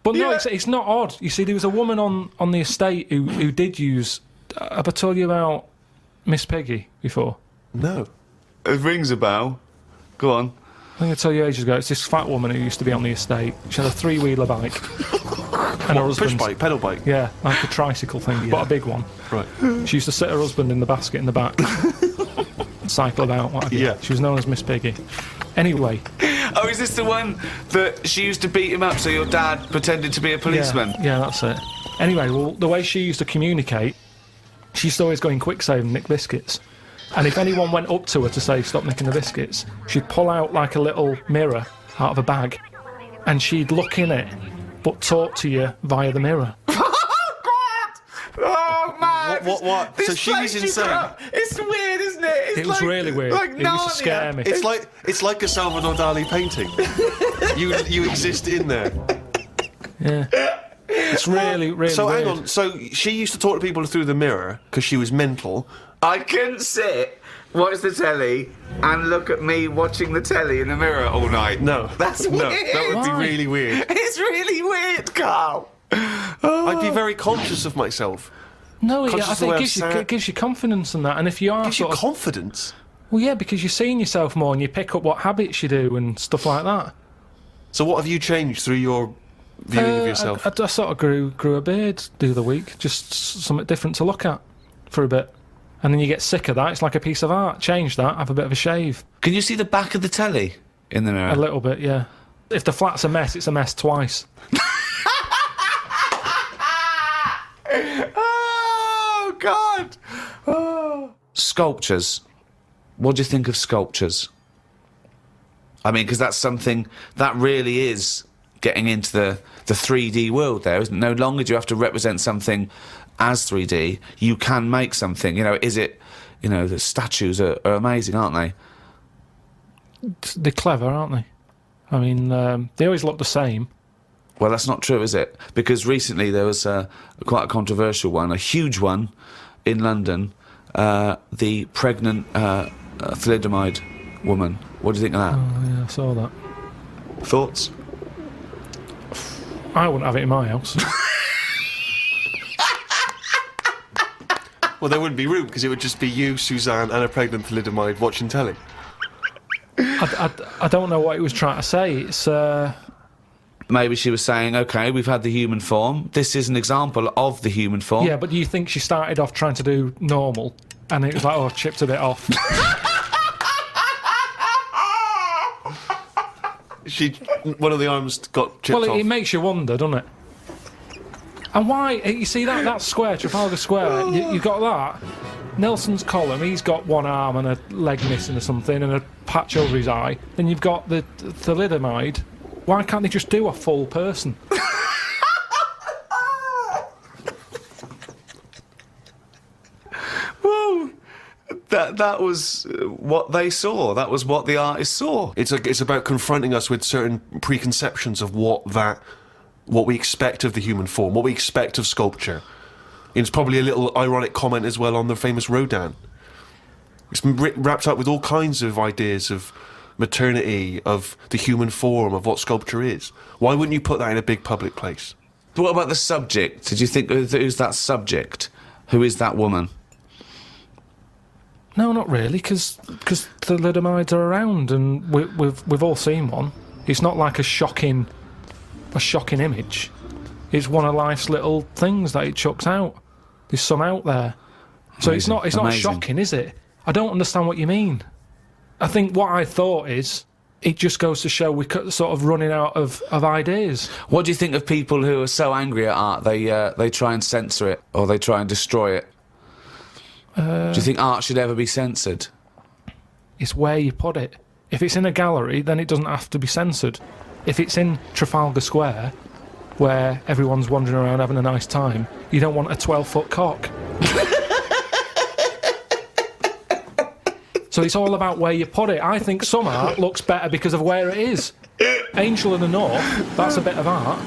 But no, it's not odd. You see, there was a woman on the estate who did use... Have I told you about Miss Piggy before? No. It rings a bell. Go on. I think I told you ages ago. It's this fat woman who used to be on the estate. She had a 3-wheeler bike. And her husband... Push bike, pedal bike? Yeah, like a tricycle thing, but a big one. Right. She used to sit her husband in the basket in the back. Cycle about, what have you. Yeah. She was known as Miss Piggy. Anyway... Oh, is this the one that she used to beat him up so your dad pretended to be a policeman? Yeah, that's it. Anyway, well, the way she used to communicate, she used to always go in quick save and nick biscuits. And if anyone went up to her to say, stop nicking the biscuits, she'd pull out like a little mirror out of a bag and she'd look in it, but talk to you via the mirror. Oh, man! What? So she was insane. It's weird, isn't it? It was really weird. It used to scare me. It's like a Salvador Dali painting. you exist in there. Yeah. It's really, really So weird. hang on. So she used to talk to people through the mirror because she was mental. I couldn't sit, watch the telly, and look at me watching the telly in the mirror all night. No, That's weird. No, that would be really weird. It's really weird, Carl. I'd be very conscious of myself. No, Conscious I of the way think I'm it gives you confidence and that. And if you are Gives you sort of... confidence. Well, yeah, because you're seeing yourself more and you pick up what habits you do and stuff like that. So what have you changed through your viewing of yourself? I sort of grew a beard the other week, just something different to look at for a bit. And then you get sick of that. It's like a piece of art. Change that, have a bit of a shave. Can you see the back of the telly in the mirror? A little bit, yeah. If the flat's a mess, it's a mess twice. Oh, God! Oh. Sculptures. What do you think of sculptures? I mean, because that's something that really is getting into the 3D world there, isn't it? No longer do you have to represent something as 3D. You can make something. You know, is it... You know, the statues are amazing, aren't they? They're clever, aren't they? I mean, they always look the same. Well, that's not true, is it? Because recently there was quite a controversial one, a huge one in London, the pregnant thalidomide woman. What do you think of that? Oh, yeah, I saw that. Thoughts? I wouldn't have it in my house. Well, there wouldn't be room because it would just be you, Suzanne, and a pregnant thalidomide watching telly. I don't know what he was trying to say. It's... Maybe she was saying, OK, we've had the human form. This is an example of the human form. Yeah, but do you think she started off trying to do normal and it was like, oh, chipped a bit off? One of the arms got chipped off. Well, it makes you wonder, doesn't it? And why... You see that square, Trafalgar Square, you got that? Nelson's column, he's got one arm and a leg missing or something and a patch over his eye. Then you've got the thalidomide. Why can't they just do a full person? Well, that was what they saw. That was what the artist saw. It's about confronting us with certain preconceptions of what we expect of the human form, what we expect of sculpture. And it's probably a little ironic comment as well on the famous Rodin. It's wrapped up with all kinds of ideas of maternity, of the human form, of what sculpture is. Why wouldn't you put that in a big public place? But what about the subject? Did you think, who's that subject? Who is that woman? No, not really, because thalidomides are around and we've all seen one. It's not like a shocking image. It's one of life's little things that it chucks out. There's some out there. So it's not shocking, is it? I don't understand what you mean. I think what I thought is, it just goes to show we're sort of running out of ideas. What do you think of people who are so angry at art, they try and censor it, or they try and destroy it? Do you think art should ever be censored? It's where you put it. If it's in a gallery, then it doesn't have to be censored. If it's in Trafalgar Square, where everyone's wandering around having a nice time, you don't want a 12-foot cock. So it's all about where you put it. I think some art looks better because of where it is. Angel in the North, that's a bit of art,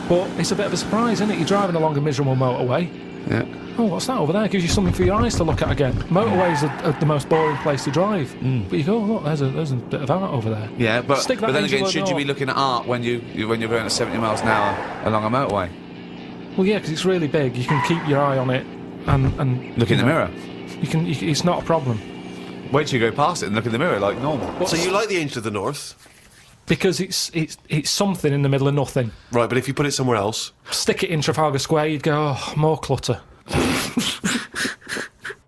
but it's a bit of a surprise, isn't it? You're driving along a miserable motorway. Yeah. Oh, what's that over there? Gives you something for your eyes to look at again. Motorways are the most boring place to drive. But you go, oh, look, there's a bit of art over there. Yeah, but Stick that then into again, a should you door. be looking at art when you're going at 70 miles an hour along a motorway? Well, yeah, because it's really big. You can keep your eye on it and Look in the mirror. It's not a problem. Wait till you go past it and look in the mirror like normal. So you like the Angel of the North, Because it's something in the middle of nothing. right? But if you put it somewhere else, Stick it in Trafalgar Square, you'd go, oh, more clutter.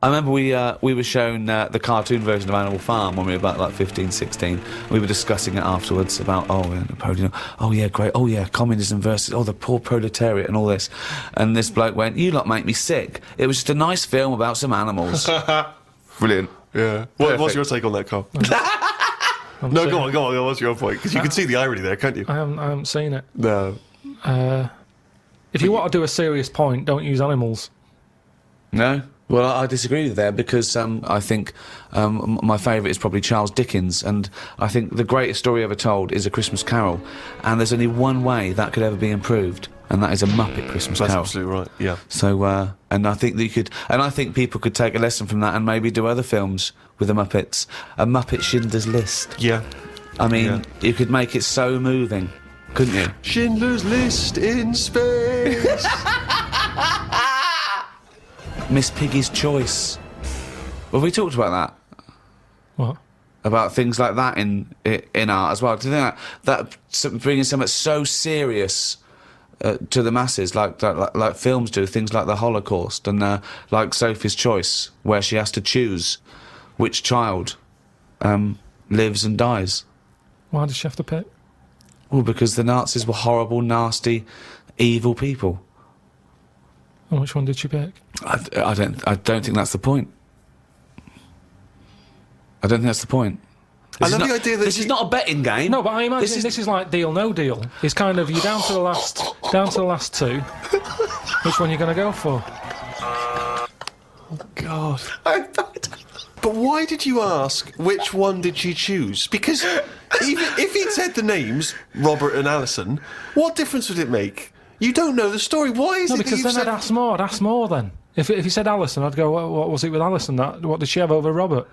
I remember we were shown the cartoon version of Animal Farm when we were about like 15, 16. We were discussing it afterwards about, Napoleon, oh yeah, great, oh yeah, communism versus, the poor proletariat and all this. And this bloke went, you lot make me sick. It was just a nice film about some animals. Brilliant. yeah. What's your take on that, Carl? No, go on. What's your point? Because you can see the irony there, can't you? I haven't seen it. No. If you want to do a serious point, don't use animals. No? Well, I disagree with there because I think my favourite is probably Charles Dickens, and I think the greatest story ever told is A Christmas Carol, and there's only one way that could ever be improved, and that is a Muppet Christmas That's Carol. absolutely right. Yeah. So, and I think that you could, and I think people could take a lesson from that and maybe do other films with the Muppets. A Muppet Schindler's List. Yeah. I mean, Yeah. you could make it so moving, couldn't you? Schindler's List in space. Miss Piggy's Choice. Have we talked about that? What? About things like that in art as well. Do you think that bringing something so serious to the masses, like films do, things like the Holocaust and like Sophie's Choice, where she has to choose which child lives and dies? Why does she have to pick? Well, because the Nazis were horrible, nasty, evil people. And which one did she pick? I don't think that's the point. I don't think that's the point. I love the idea that this is not a betting game. No, but I imagine this is like Deal No Deal. It's kind of you're down to the last two. Which one are you going to go for? God. But why did you ask which one did she choose? Because even if he'd said the names, Robert and Alison, what difference would it make? You don't know the story. Why is No, it that because you've then said... I'd ask more then. If he said Alison, I'd go, what was it with Alison? What did she have over Robert?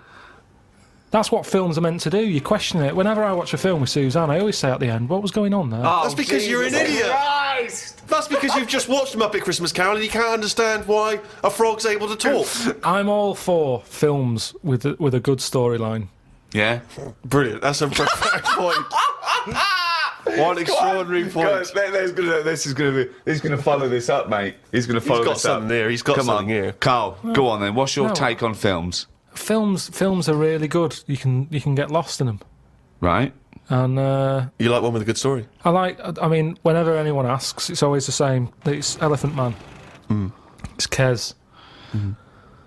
That's what films are meant to do. You question it. Whenever I watch a film with Suzanne, I always say at the end, what was going on there? That's because you're an idiot. Christ! That's because you've just watched Muppet Christmas Carol and you can't understand why a frog's able to talk. I'm all for films with a good storyline. Yeah. Brilliant. That's a perfect point. One extraordinary point. He's going to follow this up, mate. He's going to follow He's got this up. something there. He's got Come something on, here. Carl. Go on then. What's your No. take on films? Films are really good. You can get lost in them. Right. And You like one with a good story? I mean, whenever anyone asks, it's always the same. It's Elephant Man. It's Kez.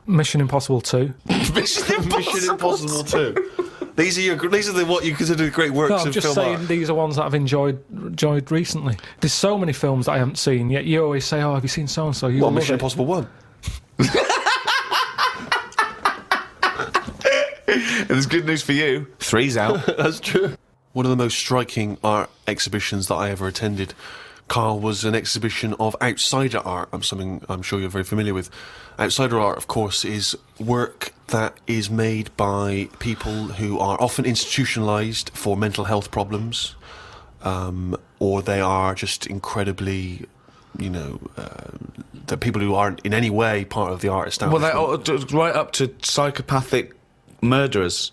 Mission Impossible 2. Mission Impossible 2. These are what you consider great works No, I'm of just film saying art. these are ones that I've enjoyed recently. There's so many films that I haven't seen, yet you always say, oh, have you seen so-and-so? Well, Mission Impossible 1. And there's good news for you. 3's out. That's true. One of the most striking art exhibitions that I ever attended, Carl, was an exhibition of outsider art. Something I'm sure you're very familiar with. Outsider art, of course, is work that is made by people who are often institutionalised for mental health problems, or they are just incredibly, the people who aren't in any way part of the art establishment. Well, right up to psychopathic murderers,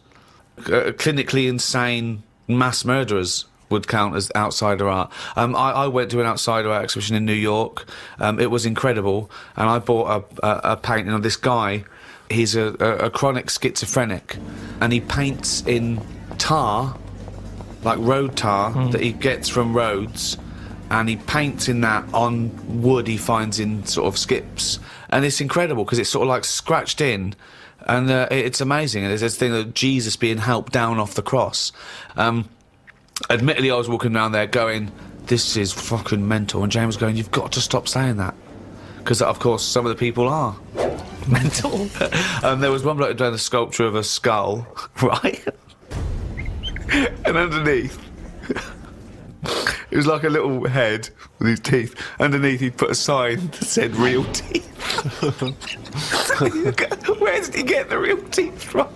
clinically insane mass murderers would count as outsider art. I went to an outsider art exhibition in New York. It was incredible, and I bought a painting of this guy. He's a chronic schizophrenic, and he paints in tar, like road tar that he gets from roads, and he paints in that on wood he finds in sort of skips, and it's incredible because it's sort of like scratched in. And it's amazing. And there's this thing of Jesus being helped down off the cross. Admittedly, I was walking around there going, this is fucking mental. And James was going, you've got to stop saying that. Because, of course, some of the people are mental. There was one bloke doing a sculpture of a skull, right? And underneath, it was like a little head with his teeth. Underneath, he'd put a sign that said real teeth. Where did he get the real teeth from?